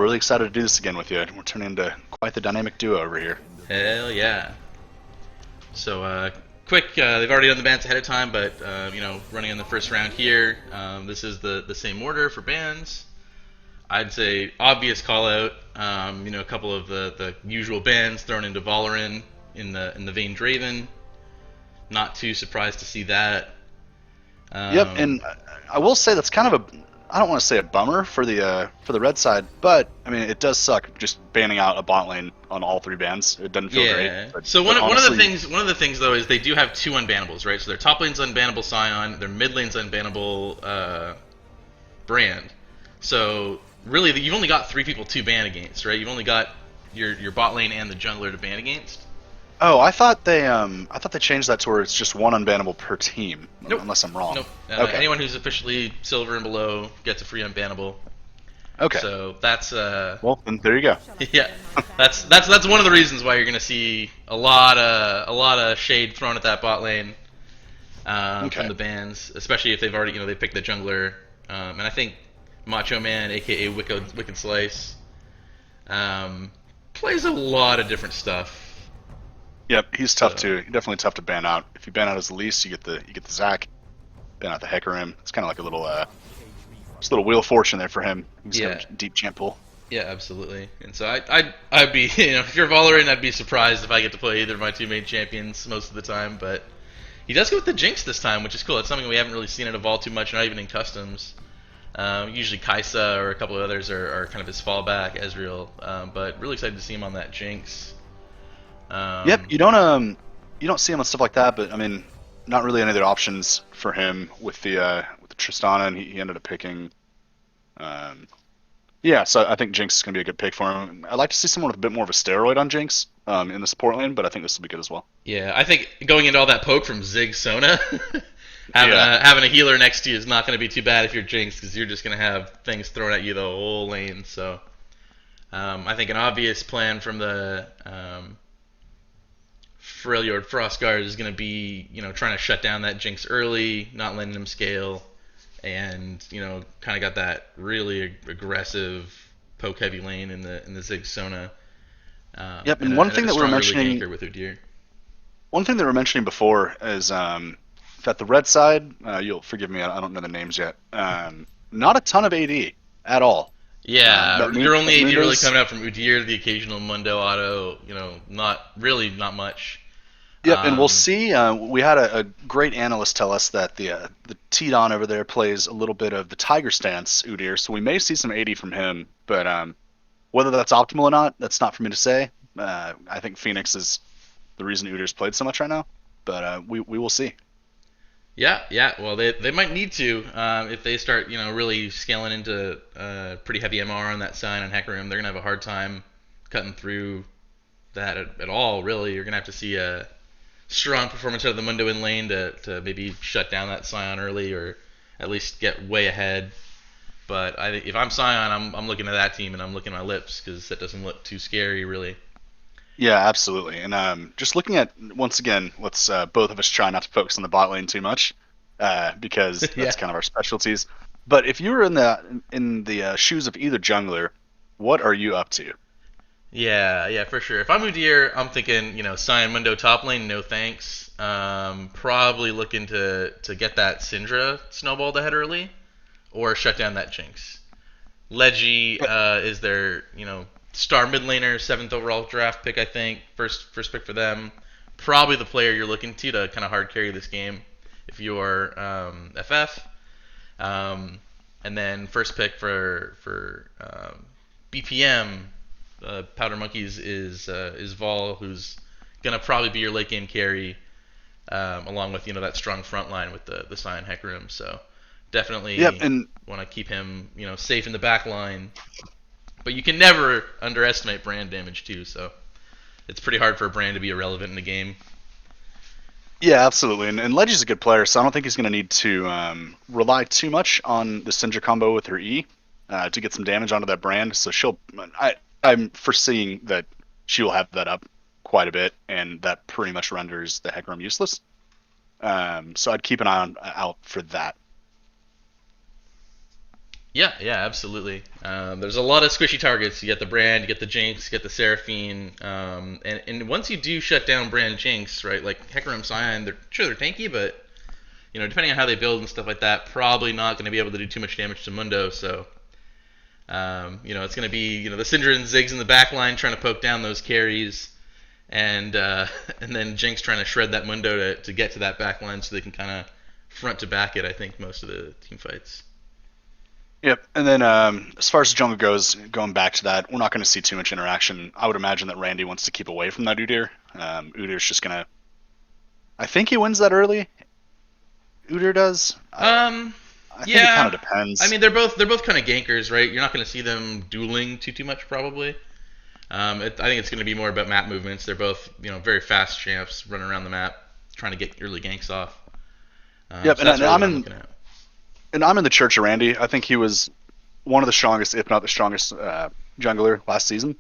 really excited to do this again with you. We're turning into quite the dynamic duo over here. Hell yeah. So, quick, they've already done the bans ahead of time, but, running in the first round here, this is the same order for bans. I'd say obvious call out, a couple of the usual bans thrown into Valoran in the Veined Draven. Not too surprised to see that. Yep, and I will say that's kind of I don't want to say a bummer for the red side, but I mean it does suck just banning out a bot lane on all 3 bans. It doesn't feel great. So one of the things though is they do have 2 unbannables, right? So their top lane's unbannable Scion, their mid lane's unbannable Brand. So really, you've only got 3 people to ban against, right? You've only got your bot lane and the jungler to ban against. Oh, I thought they changed that to where it's just 1 unbannable per team. Nope. Unless I'm wrong. Nope. Okay. Anyone who's officially silver and below gets a free unbannable. Okay. So that's well, then there you go. yeah, that's one of the reasons why you're gonna see a lot of shade thrown at that bot lane from the bans, especially if they've already they picked the jungler, and I think Macho Man, aka Wicked Slice, plays a lot of different stuff. Yep, he's tough too. He's definitely tough to ban out. If you ban out his least, you get the Zac. Ban out the Hecarim. It's kind of like a little just a little wheel of fortune there for him. He's got a deep champ pool. Yeah, absolutely. And so I'd be if you're Valorant, I'd be surprised if I get to play either of my 2 main champions most of the time. But he does go with the Jinx this time, which is cool. It's something we haven't really seen it evolve too much, not even in customs. Usually Kaisa or a couple of others are kind of his fallback, Ezreal. But really excited to see him on that Jinx. Yep, you don't see him on stuff like that, but I mean, not really any other options for him with the Tristana, and he ended up picking. So I think Jinx is gonna be a good pick for him. I'd like to see someone with a bit more of a steroid on Jinx in the support lane, but I think this will be good as well. Yeah, I think going into all that poke from Ziggs Sona, having a healer next to you is not going to be too bad if you're Jinx, because you're just going to have things thrown at you the whole lane. So I think an obvious plan from the Freljord Frostguard is going to be, trying to shut down that Jinx early, not letting him scale, and kind of got that really aggressive poke heavy lane in the Ziggs Sona. Yep, and one thing that we were mentioning with Udyr. One thing they were mentioning before is that the red side, you'll forgive me, I don't know the names yet. Not a ton of AD at all. Yeah, your only AD really coming out from Udyr, the occasional Mundo auto, not much. Yep, and we'll see. We had a great analyst tell us that the Tidon over there plays a little bit of the Tiger stance Udyr, so we may see some AD from him, but whether that's optimal or not, that's not for me to say. I think Phoenix is the reason Udyr's played so much right now, but we will see. Yeah. Well, they might need to if they start really scaling into pretty heavy MR on that Scion and Hecarim. They're gonna have a hard time cutting through that at all. Really, you're gonna have to see a strong performance out of the Mundo in lane to maybe shut down that Scion early, or at least get way ahead. But if I'm Scion, I'm looking at that team and I'm licking my lips, because that doesn't look too scary, really. Yeah, absolutely. And just looking at, once again, let's both of us try not to focus on the bot lane too much, because that's kind of our specialties. But if you were in the shoes of either jungler, what are you up to? Yeah, for sure. If I'm Udyr, I'm thinking, Scion Mundo top lane, no thanks. Probably looking to get that Syndra snowballed ahead early, or shut down that Jinx. Leggy is their, star mid laner, 7th overall draft pick, I think. First pick for them. Probably the player you're looking to kind of hard carry this game if you're FF. And then first pick for BPM, Powder Monkeys is Vol, who's gonna probably be your late game carry, along with that strong front line with the Scion Hecarim. So definitely want to keep him safe in the back line. But you can never underestimate brand damage too, so it's pretty hard for a brand to be irrelevant in the game. Yeah, absolutely. And Leggy's a good player, so I don't think he's going to need to rely too much on the Syndra combo with her E to get some damage onto that brand. So I'm foreseeing that she will have that up quite a bit, and that pretty much renders the Hecarim useless. So I'd keep an eye out for that. Yeah, absolutely. There's a lot of squishy targets. You get the Brand, you get the Jinx, you get the Seraphine, and once you do shut down Brand Jinx, right? Like Hecarim Scion, they're tanky, but depending on how they build and stuff like that, probably not going to be able to do too much damage to Mundo. So, it's going to be the Syndra and Ziggs in the back line trying to poke down those carries, and and then Jinx trying to shred that Mundo to get to that back line so they can kind of front to back it. I think most of the team fights. Yep, and then as far as the jungle goes, going back to that, we're not going to see too much interaction. I would imagine that Randy wants to keep away from that Udyr. Udyr's just going to... I think he wins that early. Udyr does. I think it kind of depends. I mean, they're both kind of gankers, right? You're not going to see them dueling too much, probably. I think it's going to be more about map movements. They're both very fast champs running around the map, trying to get early ganks off. Yep, so I'm in the church of Randy. I think he was one of the strongest, if not the strongest, jungler last season,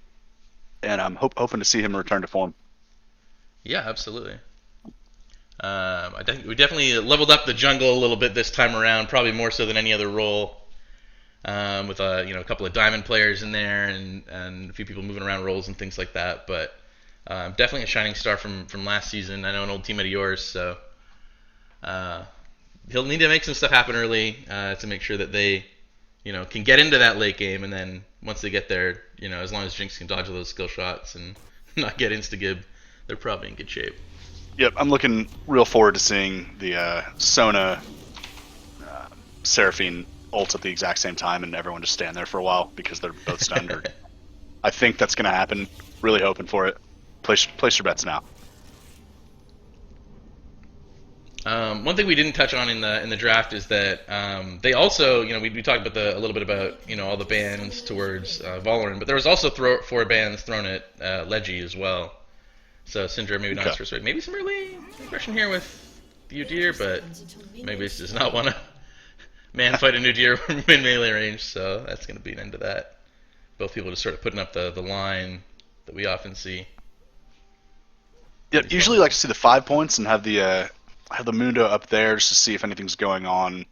and I'm hoping to see him return to form. Yeah, absolutely. I think we definitely leveled up the jungle a little bit this time around, probably more so than any other role. With a couple of diamond players in there and a few people moving around roles and things like that. But definitely a shining star from last season. I know an old teammate of yours, so he'll need to make some stuff happen early to make sure that they can get into that late game, and then once they get there, as long as Jinx can dodge those skill shots and not get insta-gib, they're probably in good shape. Yep, I'm looking real forward to seeing the Sona Seraphine ult at the exact same time and everyone just stand there for a while because they're both stunned. I think that's going to happen. Really hoping for it. Place your bets now. One thing we didn't touch on in the draft is that they also, we talked about a little bit about all the bans towards Valorant, but there was also 4 bans thrown at Leggy as well. So Syndra maybe not his first pick. Maybe some early aggression here with the Udyr, but maybe he does not want to man fight a Udyr in melee range, so that's going to be an end to that. Both people just sort of putting up the line that we often see. Yeah, usually like to see the 5 points and have the Mundo up there just to see if anything's going on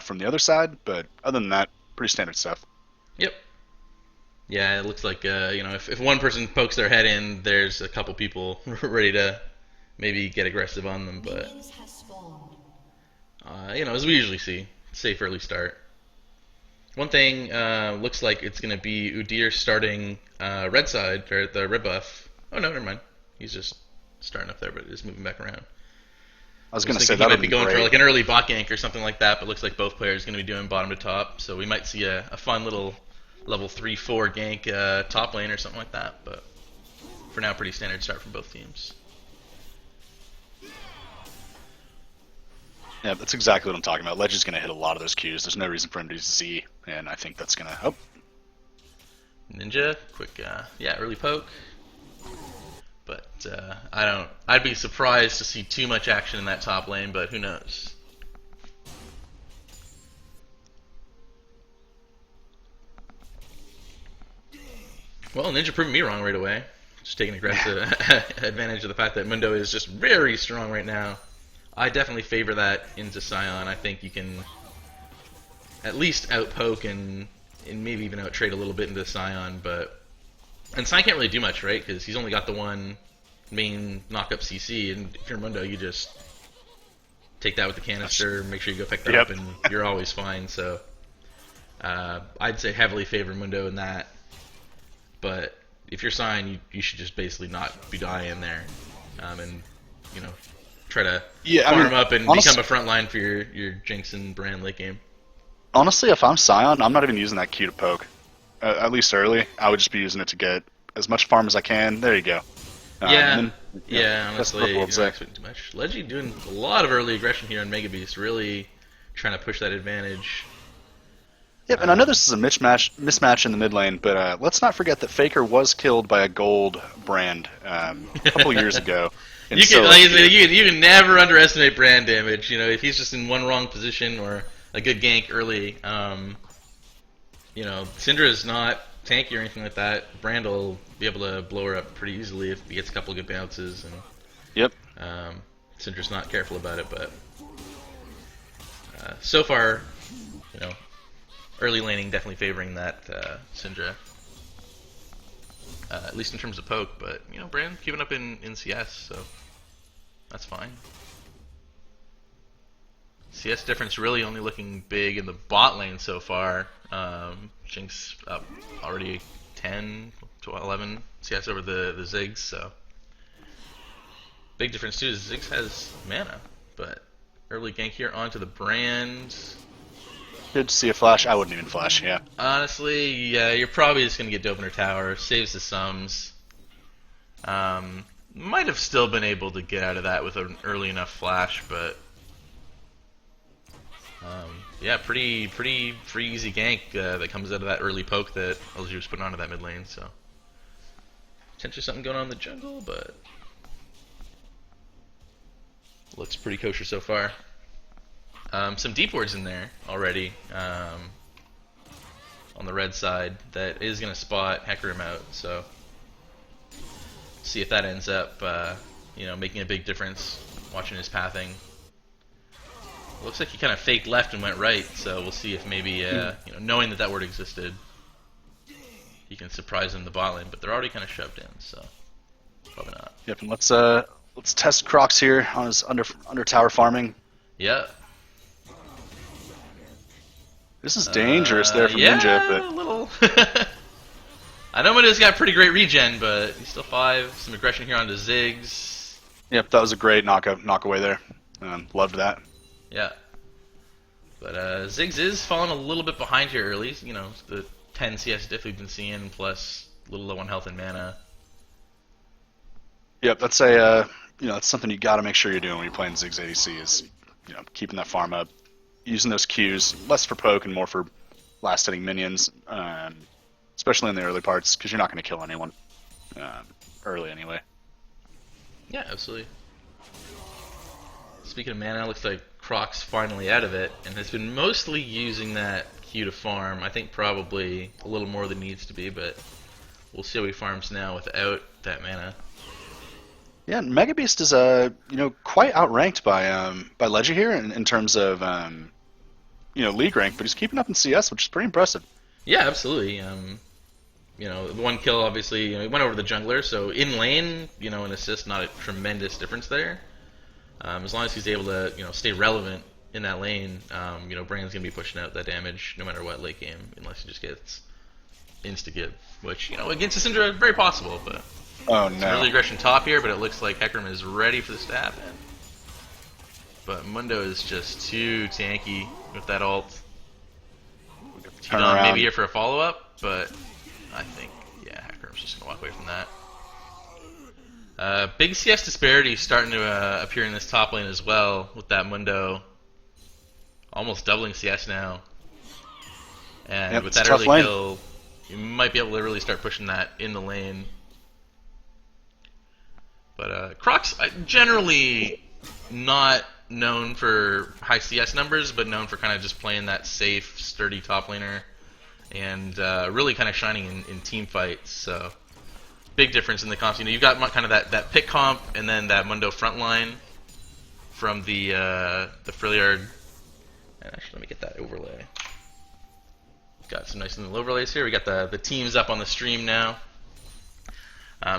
from the other side, but other than that, pretty standard stuff. Yep. Yeah, it looks like if one person pokes their head in, there's a couple people ready to maybe get aggressive on them, but as we usually see, safe early start. One thing looks like it's going to be Udyr starting red side, or the red buff. Oh no, never mind. He's just starting up there, but is moving back around. I was going to say he might be going for like an early bot gank or something like that, but looks like both players are going to be doing bottom to top, so we might see a fun little level 3-4 gank top lane or something like that, but for now, pretty standard start from both teams. Yeah, that's exactly what I'm talking about. Ledger's going to hit a lot of those Qs. There's no reason for him to use Z, and I think that's going to... Oh. Ninja, quick, early poke. But I'd be surprised to see too much action in that top lane, but who knows? Well, Ninja proved me wrong right away. Just taking aggressive advantage of the fact that Mundo is just very strong right now. I definitely favor that into Scion. I think you can at least outpoke and maybe even out-trade a little bit into Scion, and Scion can't really do much, right? Because he's only got the one main knock-up CC, and if you're Mundo, you just take that with the canister, make sure you go pick that up, and you're always fine. So I'd say heavily favor Mundo in that. But if you're Scion, you should just basically not be dying there, and try to farm up and become a front line for your Jinx and Brand late game. Honestly, if I'm Scion, I'm not even using that Q to poke. At least early, I would just be using it to get as much farm as I can. There you go. Honestly, not expecting too much. Leggy doing a lot of early aggression here on Mega Beast, really trying to push that advantage. Yep, and I know this is a mismatch in the mid lane, but let's not forget that Faker was killed by a gold Brand a couple years ago. You can never underestimate Brand damage. If he's just in one wrong position or a good gank early, Syndra is not tanky or anything like that. Brand will be able to blow her up pretty easily if he gets a couple of good bounces. And yep. Syndra's not careful about it, but so far, early laning definitely favoring that Syndra. At least in terms of poke, but you know, Brand keeping up in CS, so that's fine. CS difference really only looking big in the bot lane so far. Jinx up already 10 to 11 CS over the Ziggs, so big difference too is Ziggs has mana, but early gank here onto the Brand. Good to see a flash. I wouldn't even flash, yeah. Honestly, yeah, you're probably just going to get dope in her tower. Saves the sums. Might have still been able to get out of that with an early enough flash, but yeah, pretty free easy gank that comes out of that early poke that LG was putting onto that mid lane. So potentially something going on in the jungle, but looks pretty kosher so far. Some deep wards in there already on the red side that is going to spot Hecarim out, so see if that ends up you know, making a big difference watching his pathing. Looks like he kind of faked left and went right, so we'll see if maybe you know, knowing that ward existed, he can surprise him in the bot lane, but they're already kind of shoved in, so probably not. Yep, and let's test Crocs here on his under tower farming. Yeah. This is dangerous there from yeah, Ninja, but a little. I know Mundo's got pretty great regen, but he's still 5. Some aggression here onto Ziggs. yep, that was a great knock away there. Loved that. Yeah. But Ziggs is falling a little bit behind here early. You know, the 10 CS diff we've been seeing, plus a little low on health and mana. Yep, that's a you know, that's something you got to make sure you're doing when you're playing Ziggs ADC is, you know, keeping that farm up, using those Qs less for poke and more for last hitting minions, especially in the early parts because you're not going to kill anyone early anyway. Yeah, absolutely. Speaking of mana, looks like Croc's finally out of it and has been mostly using that Q to farm. I think probably a little more than needs to be, but we'll see how he farms now without that mana. Yeah, Mega Beast is you know, quite outranked by Legend here in terms of you know, league rank, but he's keeping up in CS, which is pretty impressive. Yeah, absolutely. You know, the one kill obviously, you know, he went over the jungler, so in lane, you know, an assist, not a tremendous difference there. As long as he's able to, you know, stay relevant in that lane, you know, Brand's gonna be pushing out that damage no matter what late game, unless he just gets insta-give, which, you know, against the Syndra, very possible, but Oh some no! early aggression top here, but it looks like Hecarim is ready for the stab. But Mundo is just too tanky with that ult. Turn Tidon around. maybe here for a follow-up, but I think, yeah, Hecarim's just gonna walk away from that. Big CS disparity starting to appear in this top lane as well, with that Mundo almost doubling CS now. And Yep, with it's a that tough early lane. kill, you might be able to really start pushing that in the lane. But Croc's generally not known for high CS numbers, but known for kind of just playing that safe, sturdy top laner, and really kind of shining in team fights. So big difference in the comps. You know, you've got kind of that pick comp, and then that Mundo front line from the Freljord. And actually, let me get that overlay. Got some nice little overlays here. We got the teams up on the stream now.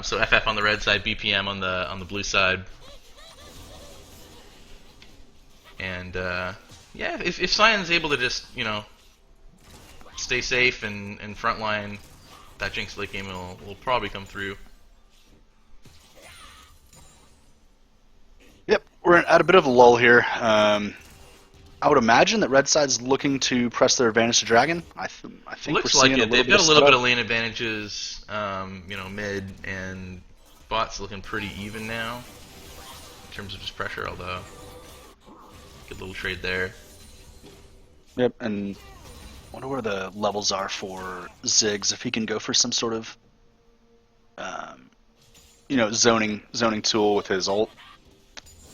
So FF on the red side, BPM on the blue side, and yeah, if Cyan's able to just, you know, stay safe and frontline, that Jinx late game will probably come through. Yep, we're at a bit of a lull here. I would imagine that red side's looking to press their advantage to Dragon. I think Looks we're like seeing it. a little They've bit got of a little bit setup. of lane advantages, you know, mid, and bot's looking pretty even now in terms of just pressure. Although, good little trade there. Yep, and I wonder where the levels are for Ziggs, if he can go for some sort of you know, zoning tool with his ult.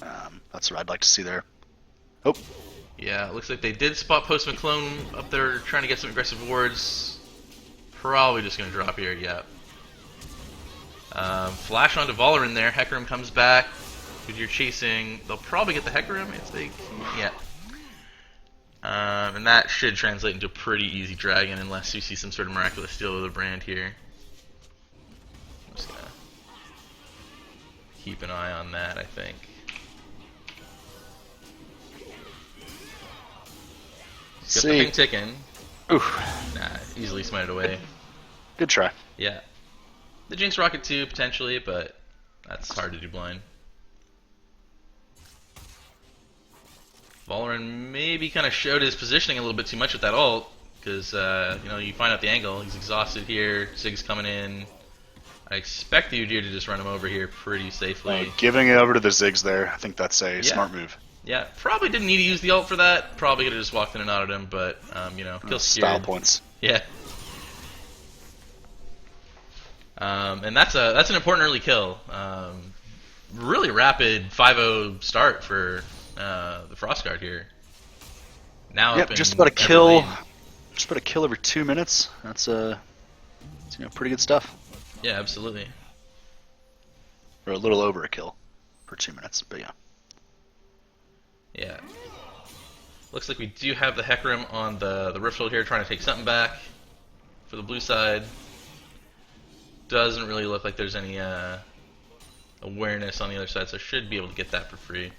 That's what I'd like to see there. Oh, Yeah, it looks like they did spot Post McClone up there trying to get some aggressive wards. Probably just going to drop here, yeah. Flash onto Valor there. Hecarim comes back. Good, you're chasing. They'll probably get the Hecarim if they... Yeah. And that should translate into a pretty easy dragon unless you see some sort of miraculous steal of the brand here. I'm just gonna keep an eye on that, I think. Got the ping ticking. Oof. Nah, easily smited away. Good try. Yeah. The Jinx Rocket too, potentially, but that's hard to do blind. Valoran maybe kind of showed his positioning a little bit too much with that ult, because you know, you find out the angle. He's exhausted here. Zig's coming in. I expect the Udyr to just run him over here pretty safely. Giving it over to the Ziggs there, I think that's a smart move. Yeah, probably didn't need to use the ult for that. Probably could have just walked in and out at him, but you know, kill style points. Yeah. And that's an important early kill. Really rapid 5-0 start for the Frostguard here. Now, yep, just about a kill. Just about a kill every 2 minutes. That's pretty good stuff. Yeah, absolutely. Or a little over a kill per 2 minutes, but yeah. Yeah. Looks like we do have the Hecarim on the Rifthold here, trying to take something back for the blue side. Doesn't really look like there's any awareness on the other side, so should be able to get that for free.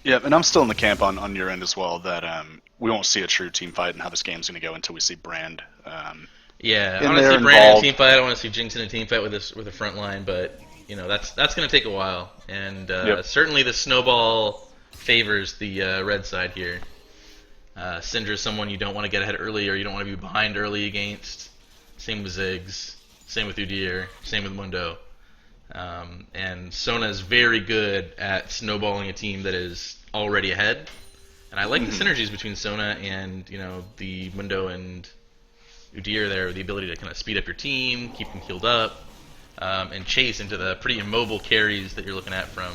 Yeah, and I'm still in the camp on your end as well that we won't see a true team fight and how this game's going to go until we see Brand. Yeah, I want to see Brand in a team fight. I want to see Jinx in a team fight with a front line, but you know that's going to take a while, and certainly the snowball favors the red side here. Syndra is someone you don't want to get ahead early, or you don't want to be behind early against. Same with Ziggs, same with Udyr, same with Mundo. And Sona is very good at snowballing a team that is already ahead. And I like the synergies between Sona and, you know, the Mundo and Udyr there, the ability to kind of speed up your team, keep them healed up, and chase into the pretty immobile carries that you're looking at from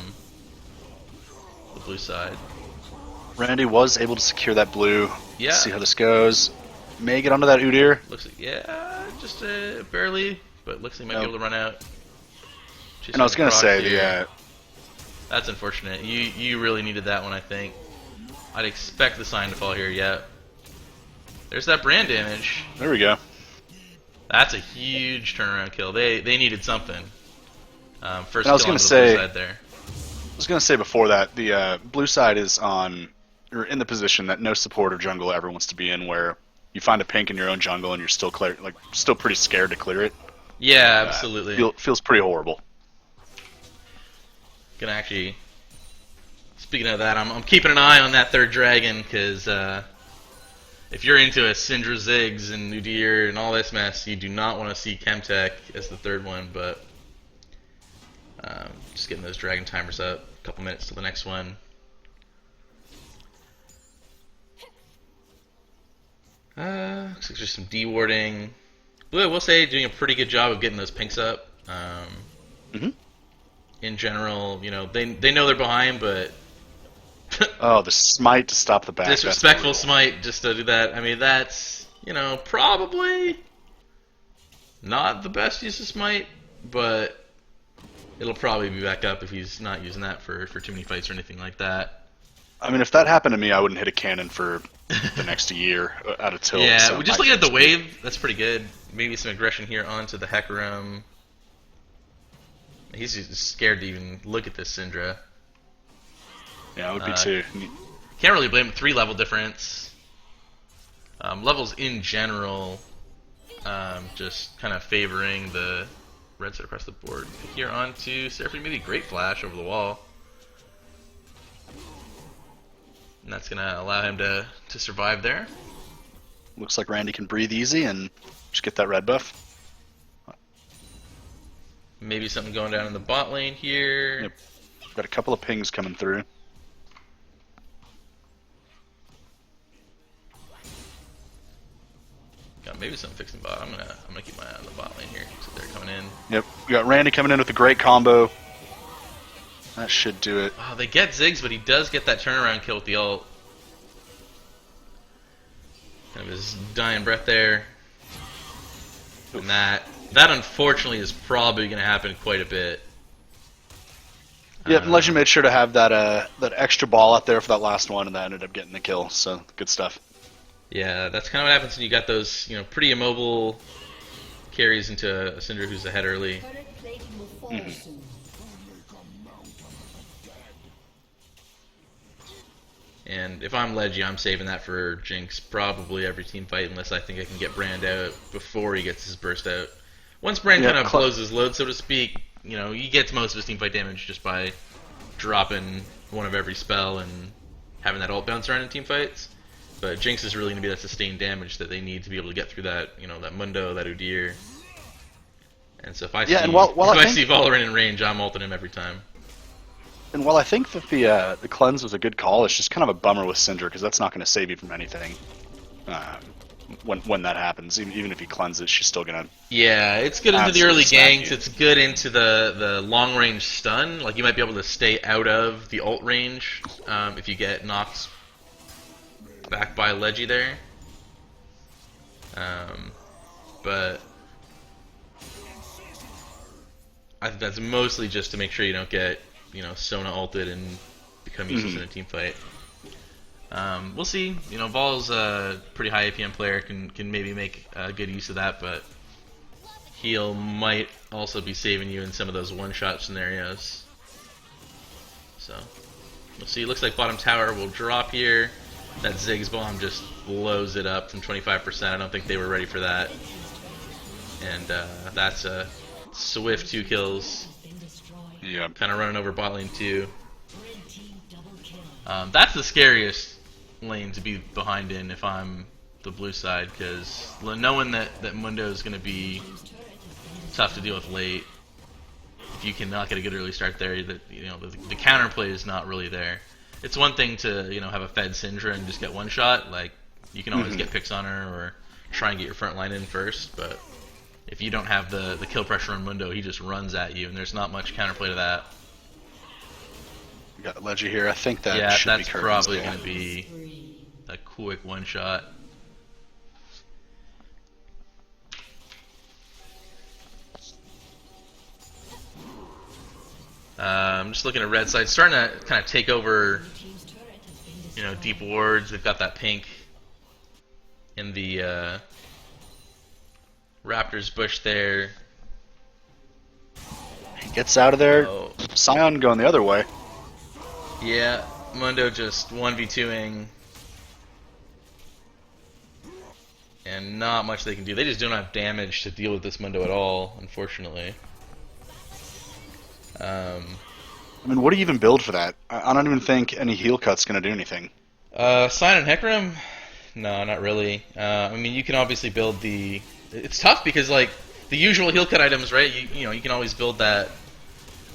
the blue side. Randy was able to secure that blue. Yeah. See how this goes. May get onto that Udyr. Looks like, just barely, but looks like he might be able to run out. And I was going to say, that's unfortunate. You really needed that one, I think. I'd expect the sign to fall here, yeah. There's that brand damage. There we go. That's a huge turnaround kill. They needed something. First kill on the blue side there. I was going to say before that, the blue side is in the position that no support or jungle ever wants to be in, where you find a pink in your own jungle and you're still still pretty scared to clear it. Yeah, absolutely. Feels pretty horrible. Gonna actually, speaking of that, I'm keeping an eye on that third dragon, because if you're into a Syndra Ziggs and Udyr and all this mess, you do not want to see Chemtech as the third one, but just getting those dragon timers up. A couple minutes to the next one. Looks like there's some D-warding. Blue, I will say, doing a pretty good job of getting those pinks up. In general, you know, they know they're behind, but oh, the smite to stop the back. Disrespectful smite just to do that. I mean, that's, you know, probably not the best use of smite, but it'll probably be back up if he's not using that for too many fights or anything like that. I mean, if that happened to me, I wouldn't hit a cannon for the next year out of tilt. Yeah, so just looking at the wave, that's pretty good. Maybe some aggression here onto the Hecarim. He's just scared to even look at this Syndra. Yeah, I would be too. Can't really blame him. 3-level difference. Levels in general, just kind of favoring the red side across the board. Here onto Seraphine, maybe Great Flash over the wall. And that's going to allow him to survive there. Looks like Randy can breathe easy and just get that red buff. Maybe something going down in the bot lane here. Yep. Got a couple of pings coming through. Got maybe something fixing bot. I'm gonna keep my eye on the bot lane here. So they're coming in. Yep. We got Randy coming in with a great combo. That should do it. Oh, they get Ziggs, but he does get that turnaround kill with the ult. Kind of his dying breath there. Oof. And that unfortunately is probably going to happen quite a bit. Yeah, Legend made sure to have that extra ball out there for that last one, and that ended up getting the kill. So good stuff. Yeah, that's kind of what happens when you got those, pretty immobile carries into a Syndra who's ahead early. Mm-hmm. And if I'm Leggy, I'm saving that for Jinx probably every team fight, unless I think I can get Brand out before he gets his burst out. Once Brand kind of blows his load, so to speak, he gets most of his team fight damage just by dropping one of every spell and having that ult bounce around in team fights. But Jinx is really going to be that sustained damage that they need to be able to get through that, that Mundo, that Udyr. And so if I see Valorant in range, I'm ulting him every time. And while I think that the cleanse was a good call, it's just kind of a bummer with Syndra because that's not going to save you from anything. When that happens, even if he cleanses, she's still gonna. Yeah, it's good into the early ganks. It's good into the long range stun. Like you might be able to stay out of the ult range if you get knocked back by Leggy there. But I think that's mostly just to make sure you don't get Sona ulted and become useless in a team fight. We'll see. Vol's a pretty high APM player, can maybe make good use of that, but heal might also be saving you in some of those one-shot scenarios. So, we'll see. Looks like bottom tower will drop here. That Ziggs bomb just blows it up from 25%. I don't think they were ready for that. And that's a swift 2 kills. Yeah. Kind of running over bot lane too. That's the scariest lane to be behind in if I'm the blue side, because knowing that Mundo is going to be tough to deal with late, if you cannot get a good early start there, the counterplay is not really there. It's one thing to have a fed Syndra and just get one shot, like you can always get picks on her or try and get your front line in first, but if you don't have the kill pressure on Mundo, he just runs at you, and there's not much counterplay to that. We got Leggy here. I think that should that's be probably going to be a quick one shot. I'm just looking at red side, starting to kind of take over, deep wards. They've got that pink in the Raptors bush there. He gets out of there. Oh. Sion going the other way. Yeah, Mundo just 1v2ing. And not much they can do. They just don't have damage to deal with this Mundo at all, unfortunately. What do you even build for that? I don't even think any heal cut's going to do anything. Sign and Hecarim? No, not really. You can obviously build the... It's tough because, like, the usual heal cut items, right? You can always build that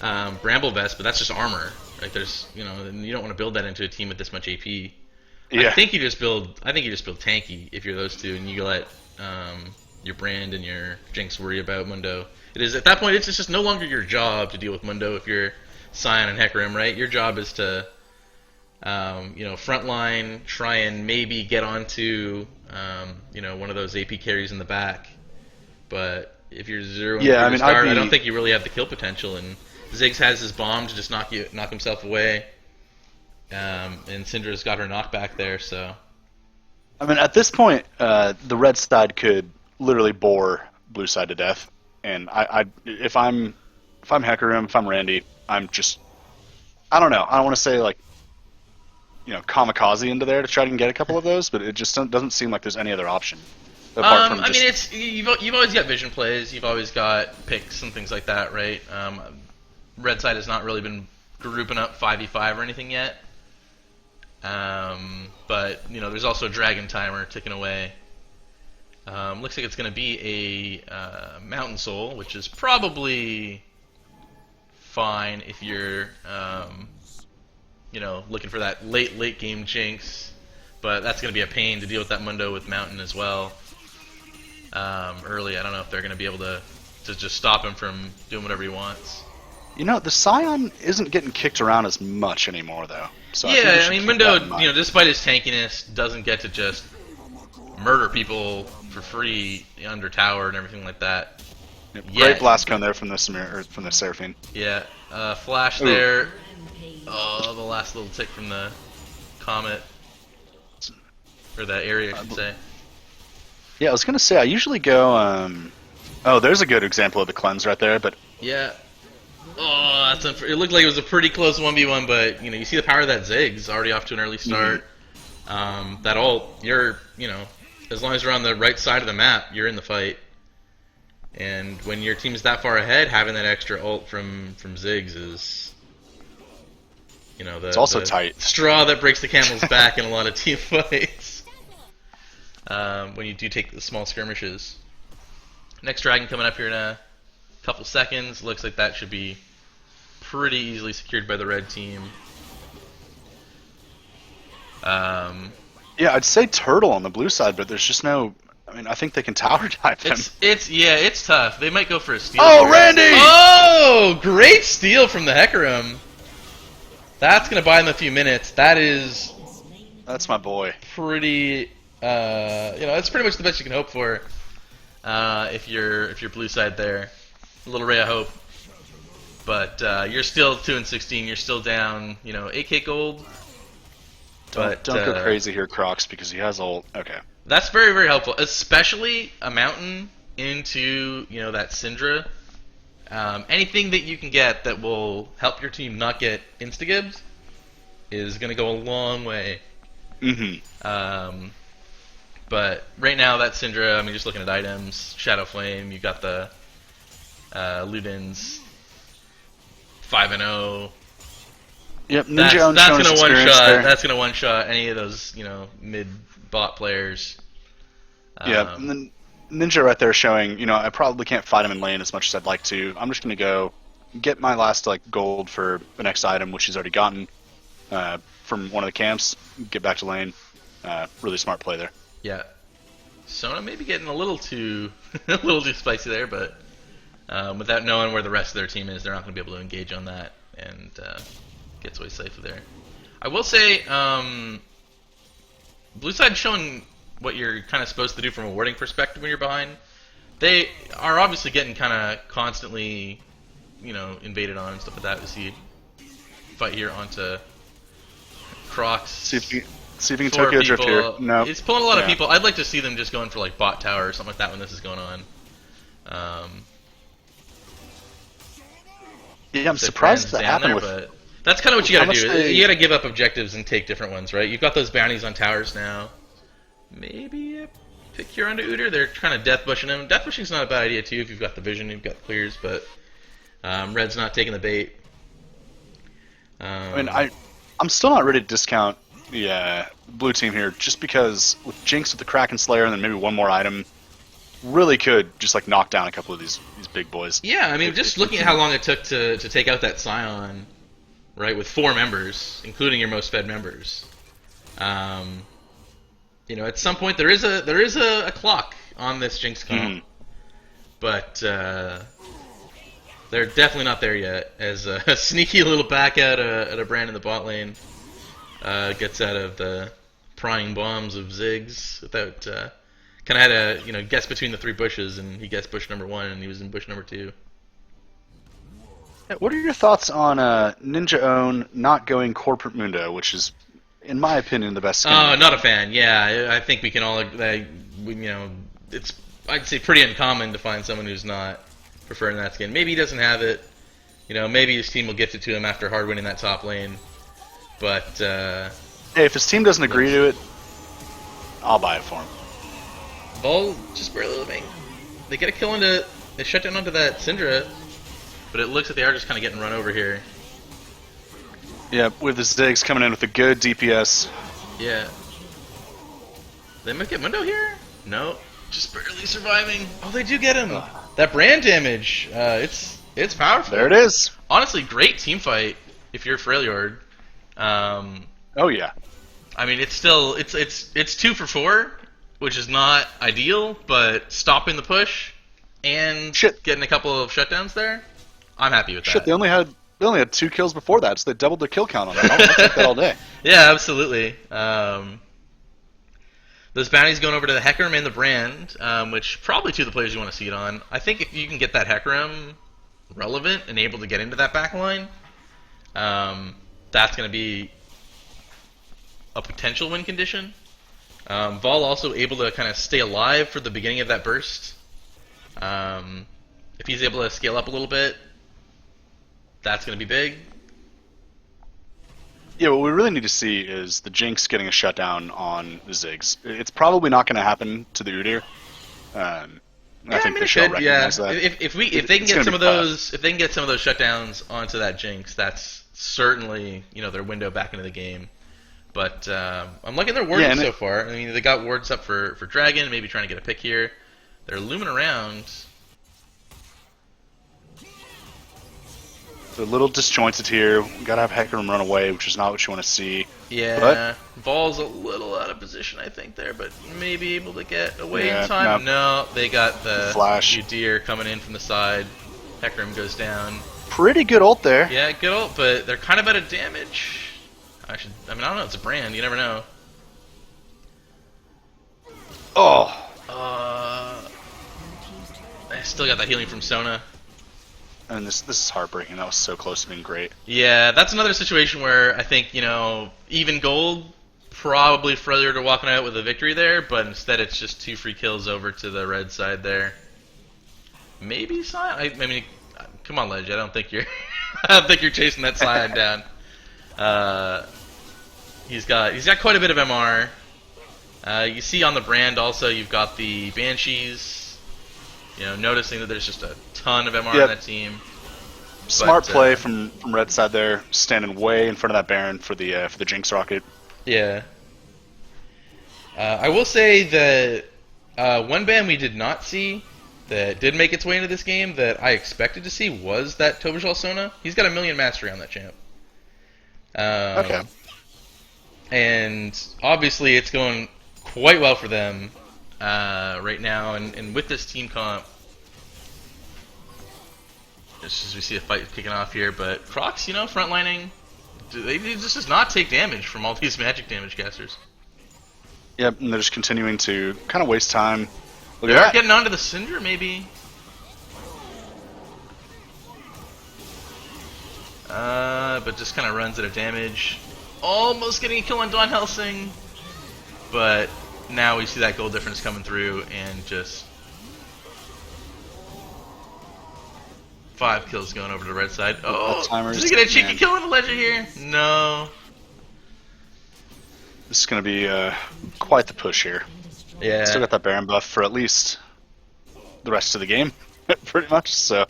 Bramble Vest, but that's just armor. Right? There's, and you don't want to build that into a team with this much AP. Yeah. I think you just build tanky if you're those two, and you let your Brand and your Jinx worry about Mundo. It is at that point, it's just no longer your job to deal with Mundo if you're Sion and Hecarim, right? Your job is to frontline, try and maybe get onto one of those AP carries in the back. But if you're 0 start, I don't think you really have the kill potential. And Ziggs has his bomb to just knock himself away. And Syndra's got her knockback there, so. At this point, the red side could literally bore blue side to death. And if I'm Hecarim, if I'm Randy, I'm just, I don't know. I don't want to say kamikaze into there to try to get a couple of those, but it just doesn't seem like there's any other option. Apart from you've always got vision plays, you've always got picks and things like that, right? Red side has not really been grouping up 5v5 or anything yet. But there's also a dragon timer ticking away. Looks like it's going to be a Mountain Soul, which is probably fine if you're looking for that late game Jinx, but that's going to be a pain to deal with that Mundo with Mountain as well. Early, I don't know if they're going to be able to just stop him from doing whatever he wants. The Sion isn't getting kicked around as much anymore, though. So yeah, Mundo, despite his tankiness, doesn't get to just murder people for free under tower and everything like that. Yep, Yeah. great blast cone there from the from the Seraphine. Yeah, flash Ooh. there. Oh, the last little tick from the comet. Or that area, I should say. Yeah, I was gonna say I usually go. Oh, there's a good example of the cleanse right there. But Yeah. Oh, that's it looked like it was a pretty close 1v1, but you see the power of that Ziggs already off to an early start. That ult, you're as long as you're on the right side of the map, you're in the fight. And when your team's that far ahead, having that extra ult from Ziggs is it's also the tight. Straw that breaks the camel's back in a lot of team fights. When you do take the small skirmishes. Next dragon coming up here in a couple seconds. Looks like that should be pretty easily secured by the red team. Yeah, I'd say turtle on the blue side, but there's just no. I mean, I think they can tower dive him. It's tough. They might go for a steal. Oh, here. Randy! Oh, great steal from the Hecarim. That's gonna buy him a few minutes. That's my boy. pretty. That's pretty much the best you can hope for. If you're blue side there, a little ray of hope. But you're still 2-16. You're still down, 8k gold. Don't go crazy here, Crocs, because he has ult. Okay. That's very, very helpful, especially a mountain into that Syndra. Anything that you can get that will help your team not get insta-gibs is going to go a long way. But right now, that Syndra, just looking at items, Shadow Flame, you got the Ludens, 5-0. Yep, Ninja That's going to one-shot. there. That's going to one-shot any of those, mid-bot players. Yeah, and then Ninja right there showing, I probably can't fight him in lane as much as I'd like to. I'm just going to go get my last gold for the next item, which he's already gotten from one of the camps, get back to lane. Really smart play there. Yeah. Sona maybe getting a little too spicy there, but without knowing where the rest of their team is, they're not going to be able to engage on that, and gets away safe there. I will say, blue side showing what you're kind of supposed to do from a warding perspective when you're behind. They are obviously getting kind of constantly, invaded on and stuff like that. We see fight here onto Crocs. See if you can Tokyo Drift here. No. It's pulling a lot of people. I'd like to see them just going for bot tower or something like that when this is going on. Yeah, I'm surprised that happened with. But that's kind of what you got to do. You got to give up objectives and take different ones, right? You've got those bounties on towers now. Maybe pick Huron to Udyr. They're kind of death bushing him. Death bushing's not a bad idea too if you've got the vision, you've got the clears, but red's not taking the bait. I'm still not ready to discount the blue team here, just because with Jinx with the Kraken Slayer and then maybe one more item, really could just knock down a couple of these big boys. Yeah, just looking at how long it took to take out that Scion, right, with 4 members, including your most fed members. At some point there is a clock on this Jinx comp, but they're definitely not there yet. As a sneaky little back out at a brand in the bot lane gets out of the prying bombs of Ziggs without kind of had a guess between the 3 bushes, and he guessed bush number 1 and he was in bush number 2. What are your thoughts on Ninja Own not going Corporate Mundo, which is, in my opinion, the best skin? Oh, not a fan. Yeah, I think we can all it's I'd say pretty uncommon to find someone who's not preferring that skin. Maybe he doesn't have it. Maybe his team will gift it to him after hard winning that top lane. But hey, if his team doesn't agree to it, I'll buy it for him. Vol just barely living. They get a kill into. They shut down onto that Syndra, but it looks like they are just kind of getting run over here. Yeah, with the Ziggs coming in with a good DPS. Yeah. They might get Mundo here? No. Just barely surviving. Oh, they do get him. That brand damage. It's powerful. There it is. Honestly, great team fight if you're Freljord. Oh yeah. It's still it's 2 for 4, which is not ideal, but stopping the push and getting a couple of shutdowns there, I'm happy with that. They only had 2 kills before that, so they doubled their kill count on that. I'll take that all day. Yeah, absolutely. Those bounties going over to the Hecarim and the Brand, which probably two of the players you want to see it on. I think if you can get that Hecarim relevant and able to get into that back line, that's going to be a potential win condition. Vol also able to kind of stay alive for the beginning of that burst. If he's able to scale up a little bit, that's going to be big. Yeah, what we really need to see is the Jinx getting a shutdown on the Ziggs. It's probably not going to happen to the Udyr. I think they should recognize that. If they can get some of those shutdowns onto that Jinx, that's certainly their window back into the game. But I'm liking their wards so far. I mean, they got wards up for Dragon, maybe trying to get a pick here. They're looming around. They're a little disjointed here. We gotta have Hecarim run away, which is not what you want to see. Yeah, Vol's a little out of position, I think, there, but maybe able to get away in time. No, they got the flash. Udyr coming in from the side. Hecarim goes down. Pretty good ult there. Yeah, good ult, but they're kind of out of damage. I don't know. It's a Brand. You never know. Oh. I still got that healing from Sona. And this is heartbreaking. That was so close to being great. Yeah, that's another situation where I think, even gold, probably Freljord are walking out with a victory there, but instead it's just 2 free kills over to the red side there. Maybe Sion? I mean, come on, Ledge. I don't think you're chasing that Sion down. He's got quite a bit of MR. You see on the Brand also you've got the Banshees. Noticing that there's just a ton of MR on that team. Smart play from red side there, standing way in front of that Baron for the Jinx rocket. Yeah. I will say that one ban we did not see that did make its way into this game that I expected to see was that Tobajal Sona. He's got 1,000,000 mastery on that champ. Okay. And obviously it's going quite well for them right now, and with this team comp, just as we see a fight kicking off here, but Crocs, frontlining, they just does not take damage from all these magic damage casters. Yep, and they're just continuing to kind of waste time. They are getting onto the Syndra, maybe. But just kind of runs out of damage. Almost getting a kill on Dawn Helsing, but now we see that gold difference coming through, and just 5 kills going over to the red side. Oh, is he get a cheeky kill on the Ledger here? No. This is going to be quite the push here. Yeah. Still got that Baron buff for at least the rest of the game, pretty much, so.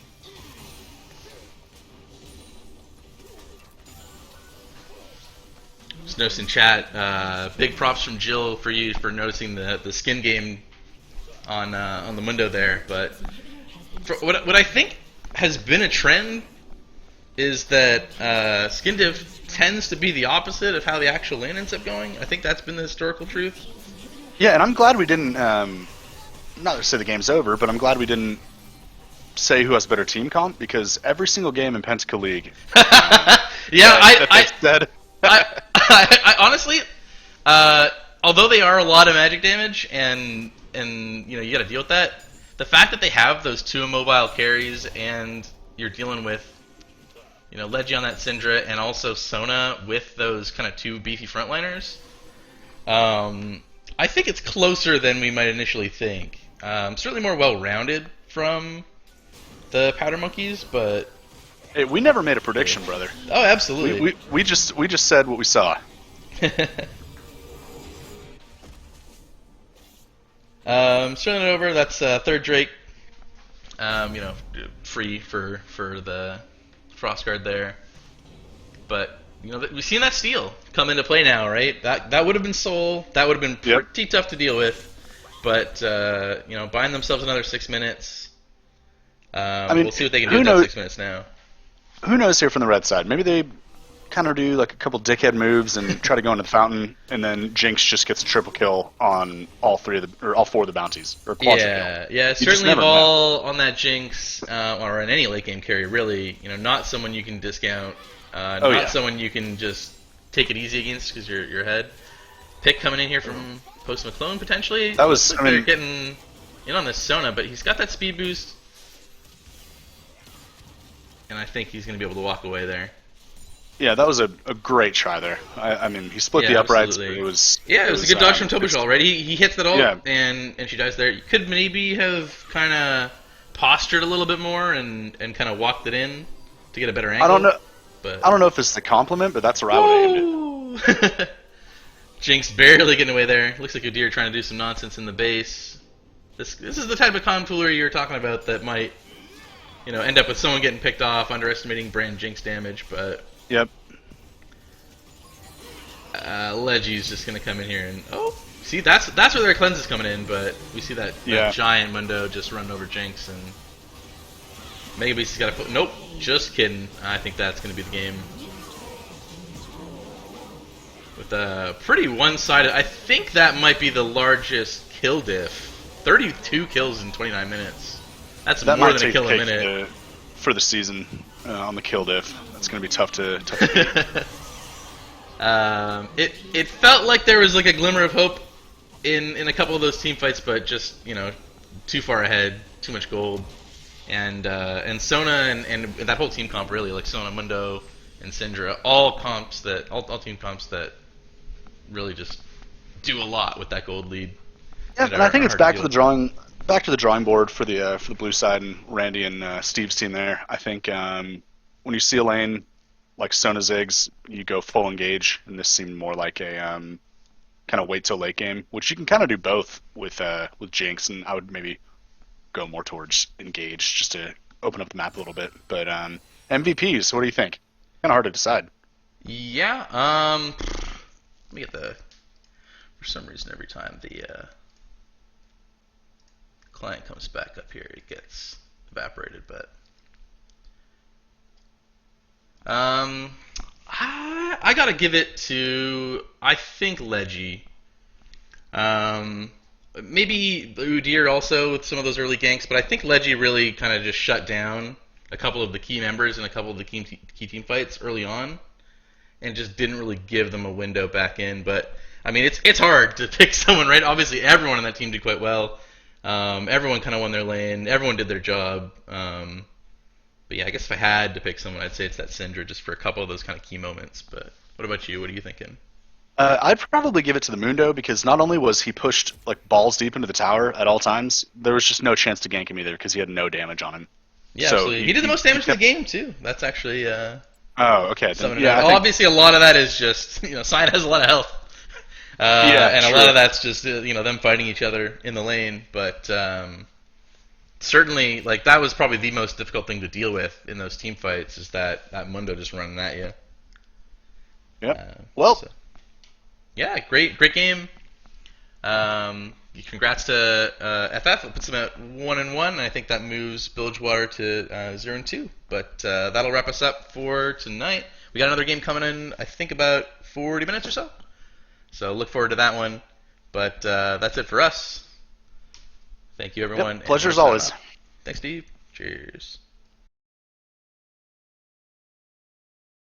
Just noticing chat, big props from Jill for you for noticing the skin game on the window there. But what I think has been a trend is that skin div tends to be the opposite of how the actual lane ends up going. I think that's been the historical truth. Yeah, and I'm glad we didn't, not to say the game's over, but I'm glad we didn't say who has better team comp, because every single game in Pentakill League, I honestly, although they are a lot of magic damage, and you got to deal with that. The fact that they have those 2 immobile carries, and you're dealing with Leggy on that Syndra, and also Sona with those kind of 2 beefy frontliners, I think it's closer than we might initially think. Certainly more well-rounded from the Powder Monkeys, but. Hey, we never made a prediction, brother. Oh, absolutely. We just said what we saw. Turning it over. That's third Drake. Free for the Frostguard there. But we've seen that steal come into play now, right? That would have been Soul. That would have been pretty tough to deal with. But buying themselves another 6 minutes. We'll see what they can do in that 6 minutes now. Who knows here from the red side? Maybe they kind of do like a couple dickhead moves and try to go into the fountain, and then Jinx just gets a triple kill on all 4 of the bounties, or quadra kill. Yeah, certainly all on that Jinx, or in any late game carry, really. Not someone you can discount, someone you can just take it easy against because you're ahead. Pick coming in here from Post McClone potentially. That Looks was, like I they're mean, getting in on this Sona, but he's got that speed boost, and I think he's going to be able to walk away there. yeah, that was a great try there. I mean, he split Yeah, the uprights, but absolutely. it was Yeah, it was a good dodge from it was- Tobajal, right? He hits that ult, Yeah. and she dies there. You could maybe have kind of postured a little bit more and kind of walked it in to get a better angle. I don't know if it's the compliment, but that's where I would have aimed it. Woo! Jinx barely getting away there. Looks like Udyr trying to do some nonsense in the base. This is the type of confoolery you were talking about that might, end up with someone getting picked off, underestimating brand Jinx damage. But Yep. Legi's just gonna come in here and see that's where their cleanse is coming in. But we see that giant Mundo just run over Jinx, and maybe he's got to put. Nope, just kidding. I think that's gonna be the game. With a pretty one-sided, I think that might be the largest kill diff. 32 kills in 29 minutes. That's That more might than take a kill the a cake minute. for the season on the kill diff. That's going to be tough to beat. It felt like there was like a glimmer of hope in a couple of those team fights, but just too far ahead, too much gold, and Sona and that whole team comp really, like Sona, Mundo, and Syndra, all team comps that really just do a lot with that gold lead. Yeah, and I think it's back to the drawing board for the blue side and Randy and Steve's team there. I think when you see a lane like Sona Ziggs, you go full engage, and this seemed more like a kind of wait till late game, which you can kind of do both with Jinx, and I would maybe go more towards engage just to open up the map a little bit. But MVPs, what do you think? Kind of hard to decide. Yeah. Let me get the. For some reason, every time the client comes back up here, it gets evaporated. But I gotta give it to, I think, Legi. Maybe Udyr also with some of those early ganks, but I think Legi really kind of just shut down a couple of the key members in a couple of the key team fights early on, and just didn't really give them a window back in. But I mean, it's hard to pick someone, right? Obviously, everyone on that team did quite well. Everyone kind of won their lane. Everyone did their job. But yeah, I guess if I had to pick someone, I'd say it's that Syndra, just for a couple of those kind of key moments. But what about you? What are you thinking? I'd probably give it to the Mundo, because not only was he pushed like balls deep into the tower at all times, there was just no chance to gank him either because he had no damage on him. Yeah, so absolutely. He did the most damage in the game too. That's actually oh, okay. Yeah, obviously a lot of that is just Cyan has a lot of health. And a lot of that's just them fighting each other in the lane. But certainly, like, that was probably the most difficult thing to deal with in those team fights, is that Mundo just running at you. Yep. Yeah, great game. Congrats to FF. It puts them at 1-1, and I think that moves Bilgewater to 0-2. But that'll wrap us up for tonight. We got another game coming in, I think, about 40 minutes or so. So look forward to that one. But that's it for us. Thank you, everyone. Yep, pleasure as always. Thanks, Steve. Cheers.